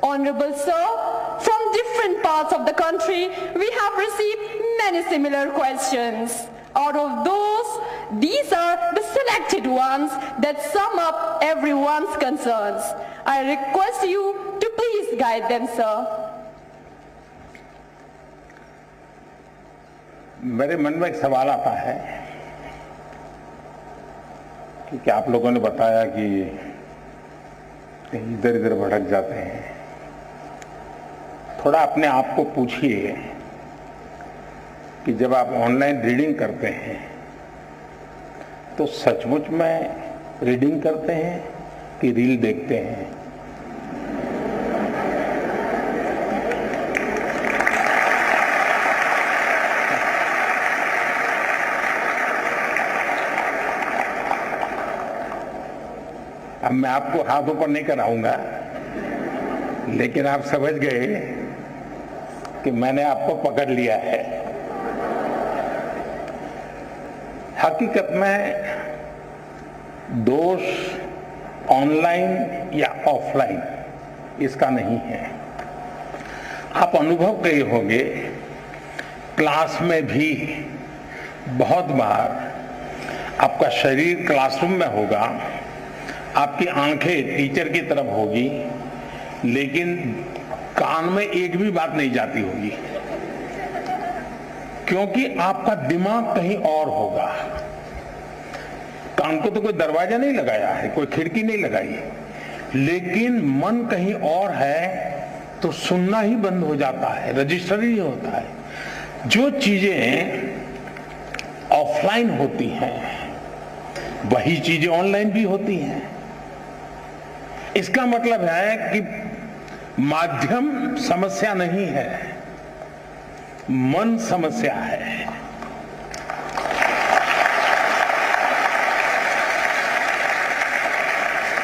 Honorable Sir, from different parts of the country, we have received many similar questions. Out of those, these are the selected ones that sum up everyone's concerns. I request you to please guide them, sir. मेरे मन में एक सवाल आता है कि आप लोगों ने बताया कि इधर इधर भटक जाते हैं। थोड़ा अपने आप को पूछिए कि जब आप ऑनलाइन रीडिंग करते हैं तो सचमुच में रीडिंग करते हैं कि रील देखते हैं? अब मैं आपको हाथ ऊपर नहीं कराऊंगा, लेकिन आप समझ गए कि मैंने आपको पकड़ लिया है। हकीकत में दोष ऑनलाइन या ऑफलाइन इसका नहीं है। आप अनुभव किए होंगे, क्लास में भी बहुत बार आपका शरीर क्लासरूम में होगा, आपकी आंखें टीचर की तरफ होगी, लेकिन कान में एक भी बात नहीं जाती होगी, क्योंकि आपका दिमाग कहीं और होगा। कान को तो कोई दरवाजा नहीं लगाया है, कोई खिड़की नहीं लगाई है, लेकिन मन कहीं और है तो सुनना ही बंद हो जाता है, रजिस्टर ही होता है। जो चीजें ऑफलाइन होती हैं वही चीजें ऑनलाइन भी होती हैं। इसका मतलब है कि माध्यम समस्या नहीं है, मन समस्या है।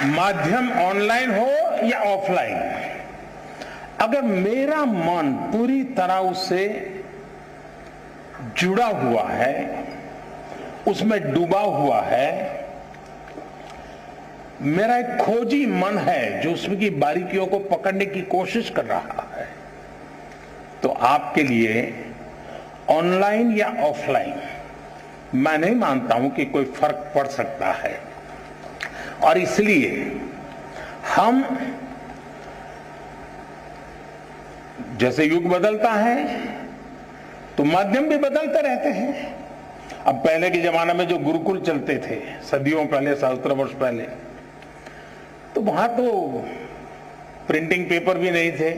माध्यम ऑनलाइन हो या ऑफलाइन, अगर मेरा मन पूरी तरह उससे जुड़ा हुआ है, उसमें डूबा हुआ है, मेरा एक खोजी मन है जो उसकी बारीकियों को पकड़ने की कोशिश कर रहा है, तो आपके लिए ऑनलाइन या ऑफलाइन मैं नहीं मानता हूं कि कोई फर्क पड़ सकता है। और इसलिए हम, जैसे युग बदलता है तो माध्यम भी बदलते रहते हैं। अब पहले के जमाने में जो गुरुकुल चलते थे, सदियों पहले, सहस्त्र वर्ष पहले, तो वहां तो प्रिंटिंग पेपर भी नहीं थे,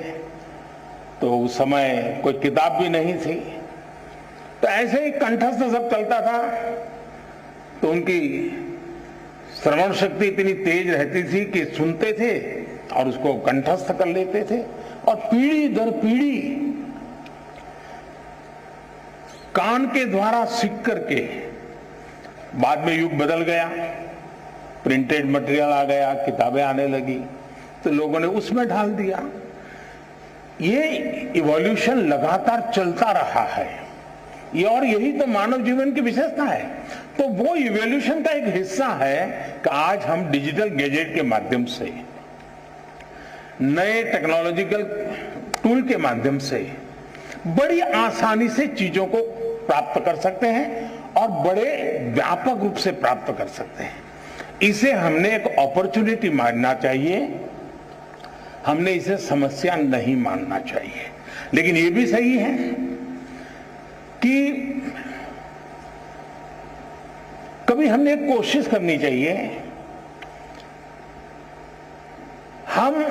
तो उस समय कोई किताब भी नहीं थी, तो ऐसे ही कंठस्थ सब चलता था। तो उनकी श्रवण शक्ति इतनी तेज रहती थी कि सुनते थे और उसको कंठस्थ कर लेते थे, और पीढ़ी दर पीढ़ी कान के द्वारा सीख करके, बाद में युग बदल गया, प्रिंटेड मटेरियल आ गया, किताबें आने लगी, तो लोगों ने उसमें डाल दिया। ये इवोल्यूशन लगातार चलता रहा है, ये, और यही तो मानव जीवन की विशेषता है। तो वो इवोल्यूशन का एक हिस्सा है कि आज हम डिजिटल गैजेट के माध्यम से, नए टेक्नोलॉजिकल टूल के माध्यम से बड़ी आसानी से चीजों को प्राप्त कर सकते हैं और बड़े व्यापक रूप से प्राप्त कर सकते हैं। इसे हमने एक अपॉर्चुनिटी मानना चाहिए, हमने इसे समस्या नहीं मानना चाहिए। लेकिन ये भी सही है कि कभी हमने एक कोशिश करनी चाहिए, हम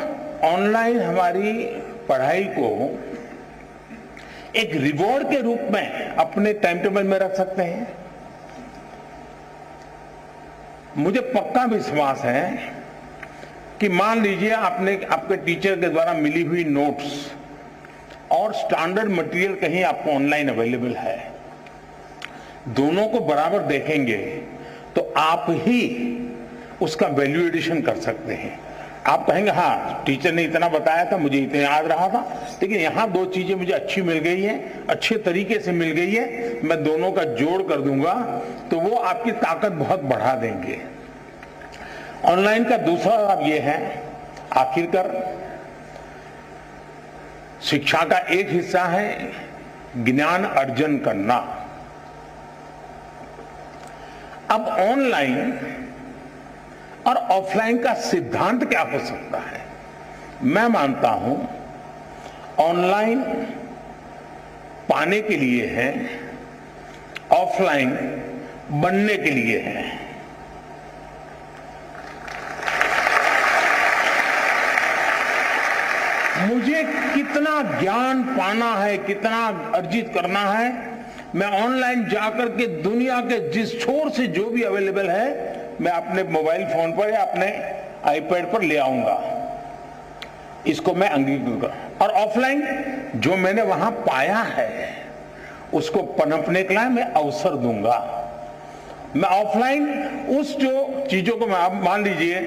ऑनलाइन हमारी पढ़ाई को एक रिवॉर्ड के रूप में अपने टाइम टेबल में रख सकते हैं। मुझे पक्का विश्वास है कि मान लीजिए आपने आपके टीचर के द्वारा मिली हुई नोट्स और स्टैंडर्ड मटेरियल कहीं आपको ऑनलाइन अवेलेबल है, दोनों को बराबर देखेंगे तो आप ही उसका वैल्यू एडिशन कर सकते हैं। आप कहेंगे हाँ टीचर ने इतना बताया था, मुझे इतना याद रहा था, लेकिन यहाँ दो चीजें मुझे अच्छी मिल गई हैं, अच्छे तरीके से मिल गई है, मैं दोनों का जोड़ कर दूंगा, तो वो आपकी ताकत बहुत बढ़ा देंगे। ऑनलाइन का दूसरा लाभ ये है, आखिरकार शिक्षा का एक हिस्सा है ज्ञान अर्जन करना। अब ऑनलाइन और ऑफलाइन का सिद्धांत क्या हो सकता है? मैं मानता हूं ऑनलाइन पाने के लिए है, ऑफलाइन बनने के लिए है। मुझे कितना ज्ञान पाना है, कितना अर्जित करना है, मैं ऑनलाइन जाकर के दुनिया के जिस छोर से जो भी अवेलेबल है मैं अपने मोबाइल फोन पर या अपने आईपैड पर ले आऊंगा। इसको मैं अंगीकार। और ऑफलाइन जो मैंने वहां पाया है उसको पनपने के लिए मैं अवसर दूंगा। मैं ऑफलाइन उस जो चीजों को, मैं आप मान लीजिए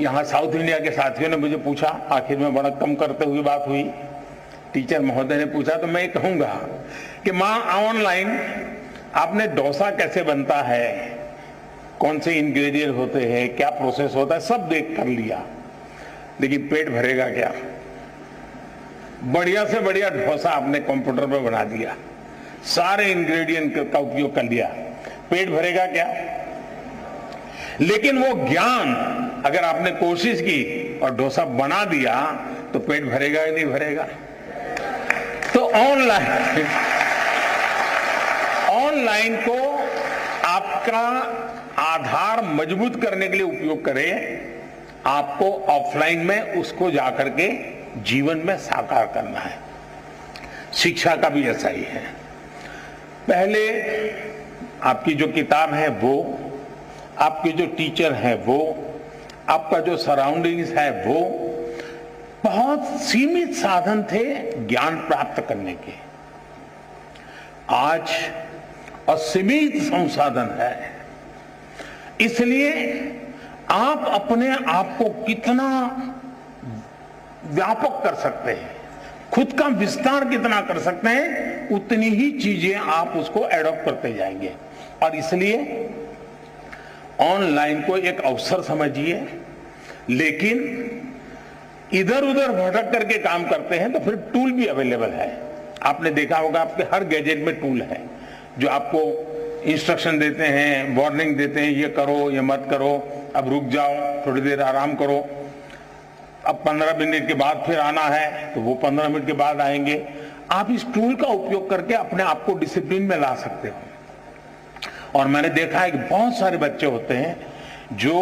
यहां साउथ इंडिया के साथियों ने मुझे पूछा, आखिर में बड़ा कम करते हुए बात हुई, टीचर महोदय ने पूछा, तो मैं ये कहूंगा कि मां ऑनलाइन आपने डोसा कैसे बनता है, कौन से इंग्रेडिएंट होते हैं, क्या प्रोसेस होता है, सब देख कर लिया, लेकिन पेट भरेगा क्या? बढ़िया से बढ़िया डोसा आपने कंप्यूटर पर बना दिया, सारे इंग्रेडिएंट का उपयोग कर लिया, पेट भरेगा क्या? लेकिन वो ज्ञान अगर आपने कोशिश की और डोसा बना दिया तो पेट भरेगा या नहीं भरेगा? तो ऑनलाइन को आपका आधार मजबूत करने के लिए उपयोग करें, आपको ऑफलाइन में उसको जाकर के जीवन में साकार करना है। शिक्षा का भी ऐसा ही है। पहले आपकी जो किताब है वो, आपके जो टीचर है वो, आपका जो सराउंडिंग्स है वो, बहुत सीमित साधन थे ज्ञान प्राप्त करने के। आज असीमित संसाधन है, इसलिए आप अपने आप को कितना व्यापक कर सकते हैं, खुद का विस्तार कितना कर सकते हैं, उतनी ही चीजें आप उसको एडॉप्ट करते जाएंगे। और इसलिए ऑनलाइन को एक अवसर समझिए, लेकिन इधर उधर भटक करके काम करते हैं तो फिर टूल भी अवेलेबल है। आपने देखा होगा आपके हर गैजेट में टूल है जो आपको इंस्ट्रक्शन देते हैं, वार्निंग देते हैं, ये करो, ये मत करो, अब रुक जाओ, थोड़ी देर आराम करो, अब 15 मिनट के बाद फिर आना है तो वो 15 मिनट के बाद आएंगे। आप इस टूल का उपयोग करके अपने आप को डिसिप्लिन में ला सकते हो। और मैंने देखा है कि बहुत सारे बच्चे होते हैं जो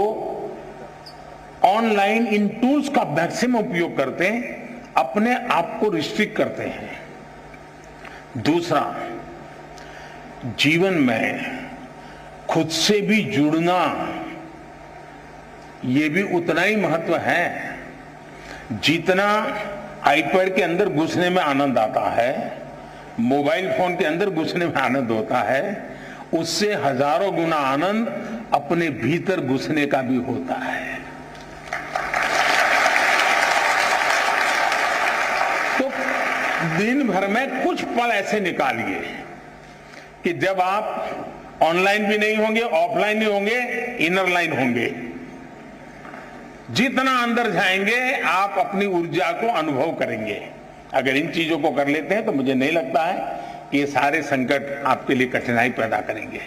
ऑनलाइन इन टूल्स का मैक्सिमम उपयोग करते हैं, अपने आप को रिस्ट्रिक्ट करते हैं। दूसरा, जीवन में खुद से भी जुड़ना ये भी उतना ही महत्व है जितना आईपैड के अंदर घुसने में आनंद आता है, मोबाइल फोन के अंदर घुसने में आनंद होता है, उससे हजारों गुना आनंद अपने भीतर घुसने का भी होता है। तो दिन भर में कुछ पल ऐसे निकालिए कि जब आप ऑनलाइन भी नहीं होंगे, ऑफलाइन नहीं होंगे, इनर लाइन होंगे। जितना अंदर जाएंगे आप अपनी ऊर्जा को अनुभव करेंगे। अगर इन चीजों को कर लेते हैं तो मुझे नहीं लगता है कि ये सारे संकट आपके लिए कठिनाई पैदा करेंगे।